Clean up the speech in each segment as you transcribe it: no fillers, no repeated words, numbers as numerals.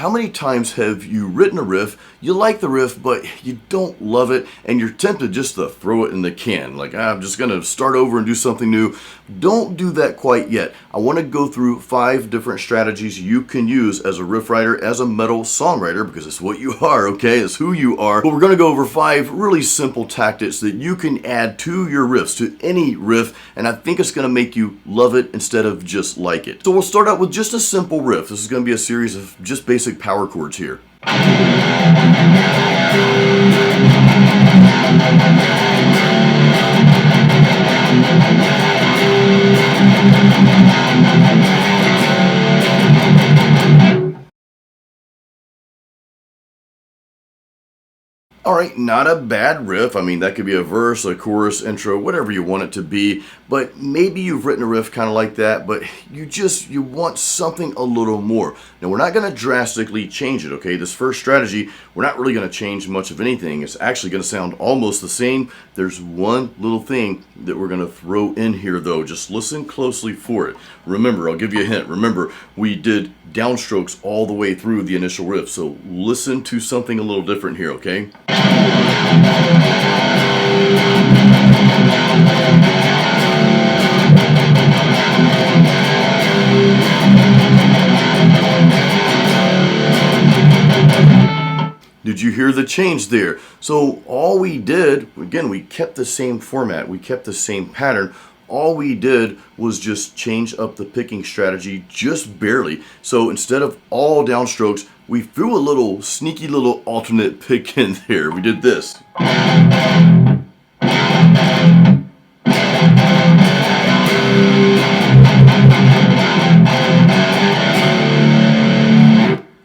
How many times have you written a riff, you like the riff, but you don't love it, and you're tempted just to throw it in the can? Like, I'm just going to start over and do something new. Don't do that quite yet. I want to go through 5 different strategies you can use as a riff writer, as a metal songwriter, because it's what you are, okay? It's who you are. But we're going to go over 5 really simple tactics that you can add to your riffs, to any riff, and I think it's going to make you love it instead of just like it. So we'll start out with just a simple riff. This is going to be a series of just basic power chords here. Alright, not a bad riff. I mean, that could be a verse, a chorus, intro, whatever you want it to be. But maybe you've written a riff kind of like that, but you want something a little more. Now, we're not going to drastically change it, okay? This first strategy, we're not really going to change much of anything. It's actually going to sound almost the same. There's one little thing that we're going to throw in here, though. Just listen closely for it. Remember, I'll give you a hint. Remember, we did downstrokes all the way through the initial riff, so listen to something a little different here, okay? Did you hear the change there? So all we did, again, we kept the same format, we kept the same pattern. All we did was just change up the picking strategy just barely. So instead of all downstrokes, we threw a little sneaky little alternate pick in there. We did this.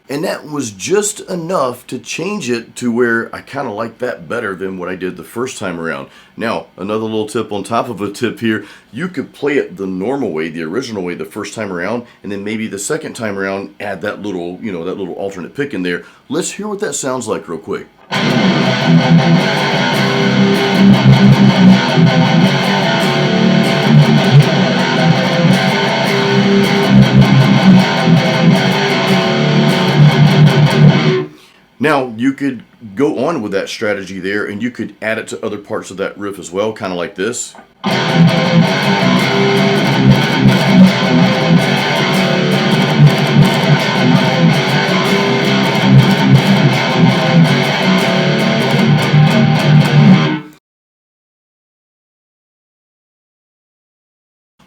And that was just enough to change it to where I kind of like that better than what I did the first time around. Now, another little tip on top of a tip here, you could play it the normal way, the original way the first time around, and then maybe the second time around add that little, that little alternate pick in there. Let's hear what that sounds like real quick. Now, you could go on with that strategy there, and you could add it to other parts of that riff as well, kind of like this.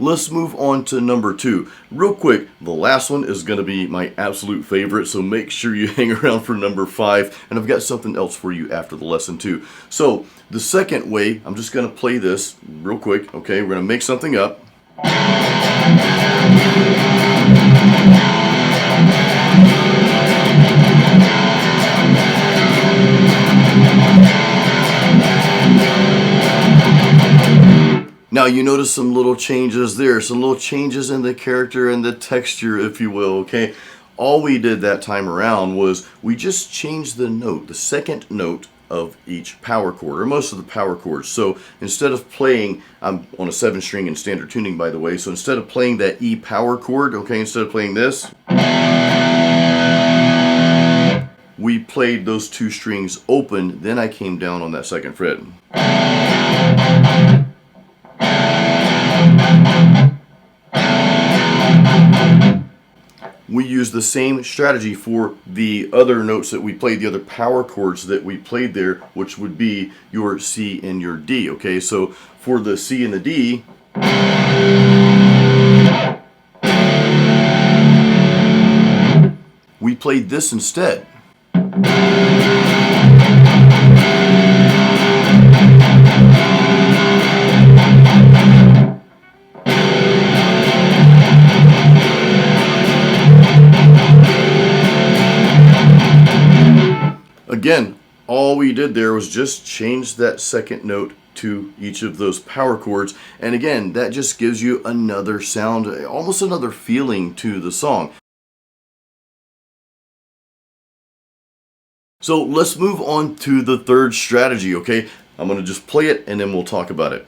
Let's move on to number 2. Real quick, the last one is going to be my absolute favorite, so make sure you hang around for number 5, and I've got something else for you after the lesson too. So, the second way, I'm just going to play this real quick, okay? We're going to make something up. Now you notice some little changes there, some little changes in the character and the texture, if you will, okay? All we did that time around was we just changed the note, the second note of each power chord, or most of the power chords. So instead of playing, I'm on a 7-string in standard tuning, by the way, so instead of playing that E power chord, okay, instead of playing this, we played those 2 strings open, then I came down on that 2nd fret. We use the same strategy for the other notes that we played, the other power chords that we played there, which would be your C and your D, okay? So for the C and the D, we played this instead. Again, all we did there was just change that second note to each of those power chords, and again, that just gives you another sound, almost another feeling to the song. So let's move on to the third strategy, okay? I'm going to just play it and then we'll talk about it.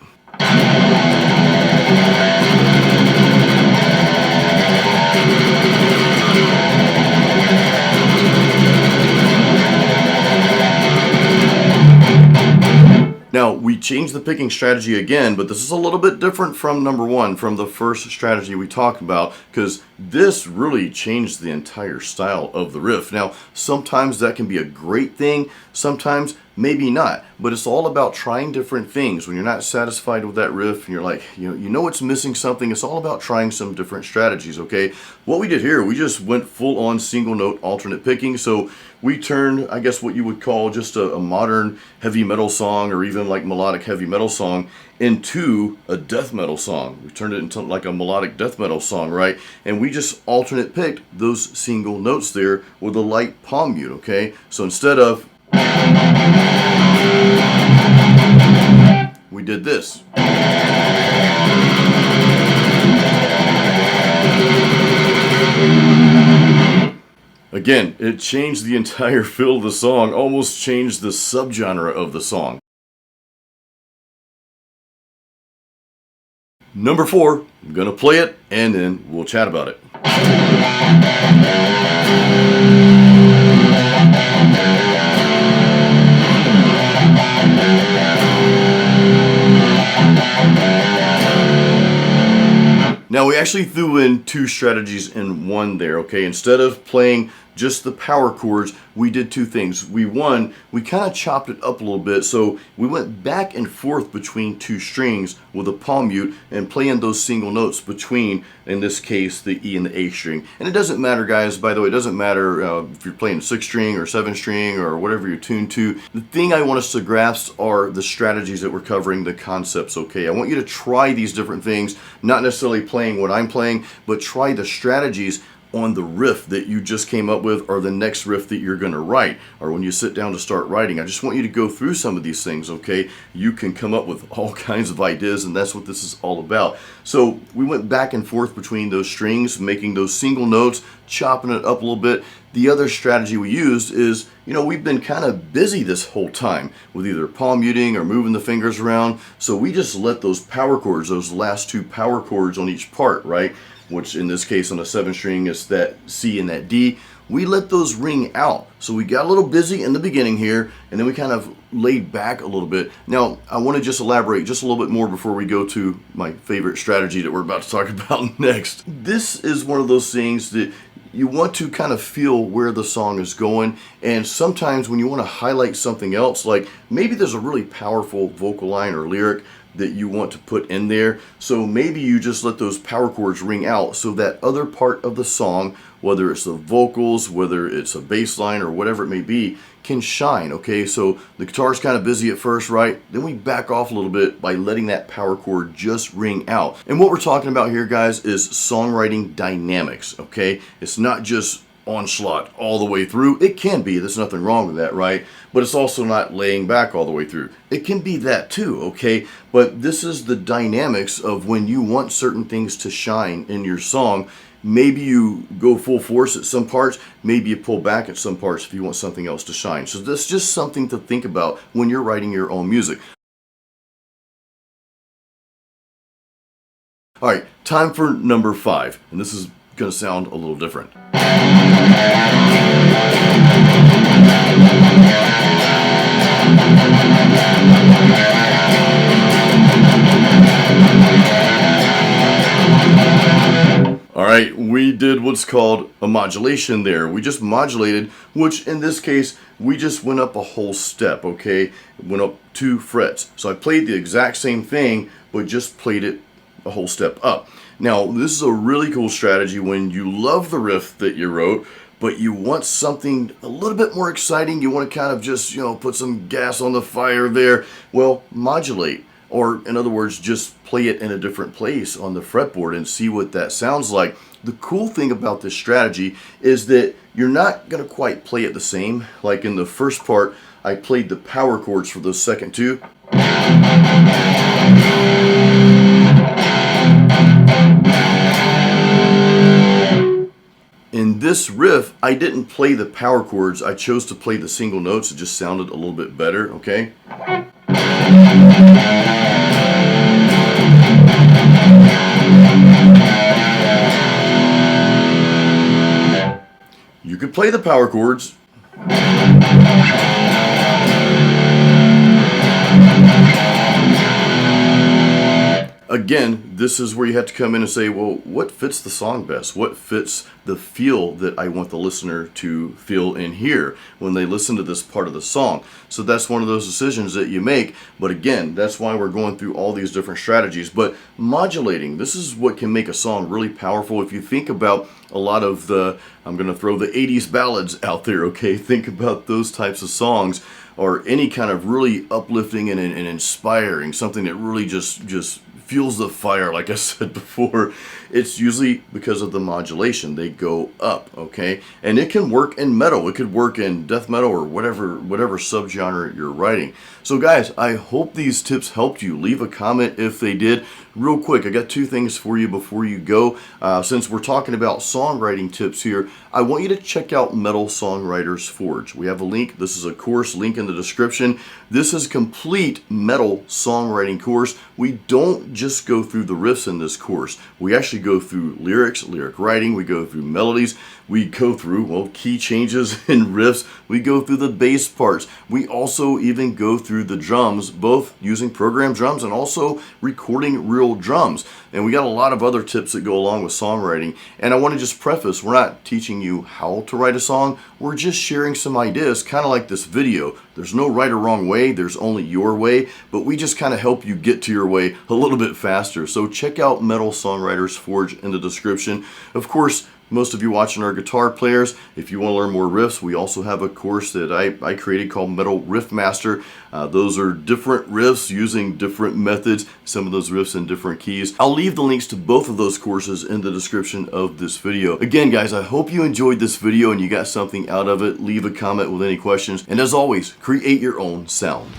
changed the picking strategy again, but this is a little bit different from number one, from the first strategy we talked about, because this really changed the entire style of the riff. Now, sometimes that can be a great thing, sometimes maybe not, but it's all about trying different things. When you're not satisfied with that riff and you're like, you know it's missing something, it's all about trying some different strategies, okay? What we did here, we just went full on single note alternate picking. So we turned, I guess, what you would call just a modern heavy metal song, or even like melodic heavy metal song, into a death metal song. We turned it into like a melodic death metal song, right? And we just alternate picked those single notes there with a light palm mute, okay? So instead of, we did this. Again, it changed the entire feel of the song, almost changed the subgenre of the song. Number 4, I'm going to play it and then we'll chat about it. Now we actually threw in 2 strategies in one there, okay? Instead of playing just the power chords, we did 2 things. We kind of chopped it up a little bit, so we went back and forth between 2 strings with a palm mute and playing those single notes between, in this case, the E and the A string. And it doesn't matter, guys, by the way, it doesn't matter if you're playing 6 string or 7 string or whatever you're tuned to. The thing I want us to grasp are the strategies that we're covering, the concepts, okay? I want you to try these different things, not necessarily playing what I'm playing, but try the strategies on the riff that you just came up with, or the next riff that you're going to write, or when you sit down to start writing. I just want you to go through some of these things, okay? You can come up with all kinds of ideas, and that's what this is all about. So we went back and forth between those strings, making those single notes, chopping it up a little bit. The other strategy we used is, we've been kind of busy this whole time with either palm muting or moving the fingers around, so we just let those power chords, those last 2 power chords on each part, right? Which in this case on the 7 string is that C and that D. We let those ring out. So we got a little busy in the beginning here, and then we kind of laid back a little bit. Now, I want to just elaborate just a little bit more before we go to my favorite strategy that we're about to talk about next. This is one of those things that you want to kind of feel where the song is going, and sometimes when you want to highlight something else, like maybe there's a really powerful vocal line or lyric that you want to put in there, so maybe you just let those power chords ring out so that other part of the song, whether it's the vocals, whether it's a bass line or whatever it may be, can shine, okay? So the guitar's kind of busy at first, right? Then we back off a little bit by letting that power chord just ring out. And what we're talking about here, guys, is songwriting dynamics, okay? It's not just onslaught all the way through. It can be, there's nothing wrong with that, right? But it's also not laying back all the way through. It can be that too, okay? But this is the dynamics of when you want certain things to shine in your song. Maybe you go full force at some parts, maybe you pull back at some parts if you want something else to shine. So that's just something to think about when you're writing your own music. All right, time for number 5, and this is going to sound a little different. All right, we did what's called a modulation there. We just modulated, which in this case, we just went up a whole step, okay? Went up 2 frets. So I played the exact same thing, but just played it a whole step up. Now, this is a really cool strategy when you love the riff that you wrote, but you want something a little bit more exciting. You want to kind of just, put some gas on the fire there. Well, modulate. Or in other words, just play it in a different place on the fretboard and see what that sounds like. The cool thing about this strategy is that you're not going to quite play it the same. Like in the first part, I played the power chords for those second 2. In this riff, I didn't play the power chords. I chose to play the single notes. It just sounded a little bit better, okay? You could play the power chords. Again, this is where you have to come in and say, well, what fits the song best? What fits the feel that I want the listener to feel and hear when they listen to this part of the song? So that's one of those decisions that you make. But again, that's why we're going through all these different strategies. But modulating, this is what can make a song really powerful. If you think about a lot of I'm going to throw the 80s ballads out there, okay? Think about those types of songs, or any kind of really uplifting and inspiring, something that really just fuels the fire, like I said before. It's usually because of the modulation. They go up, okay? And it can work in metal. It could work in death metal or whatever subgenre you're writing. So guys, I hope these tips helped you. Leave a comment if they did. Real quick, I got two things for you before you go. Since we're talking about songwriting tips here, I want you to check out Metal Songwriters Forge. We have a link. This is a course, link in the description. This is a complete metal songwriting course. We don't just go through the riffs in this course. We actually go through lyrics, lyric writing. We go through melodies. We go through, well, key changes in riffs. We go through the bass parts. We also even go through the drums, both using programmed drums and also recording real drums. And we got a lot of other tips that go along with songwriting. And I want to just preface, we're not teaching you how to write a song. We're just sharing some ideas, kind of like this video. There's no right or wrong way. There's only your way. But we just kind of help you get to your way a little bit faster. So check out Metal Songwriters Forge in the description. Of course, most of you watching are guitar players. If you want to learn more riffs, we also have a course that I created called Metal Riff Master. Those are different riffs using different methods, some of those riffs in different keys. I'll leave the links to both of those courses in the description of this video. Again, guys, I hope you enjoyed this video and you got something out of it. Leave a comment with any questions. And as always, create your own sound.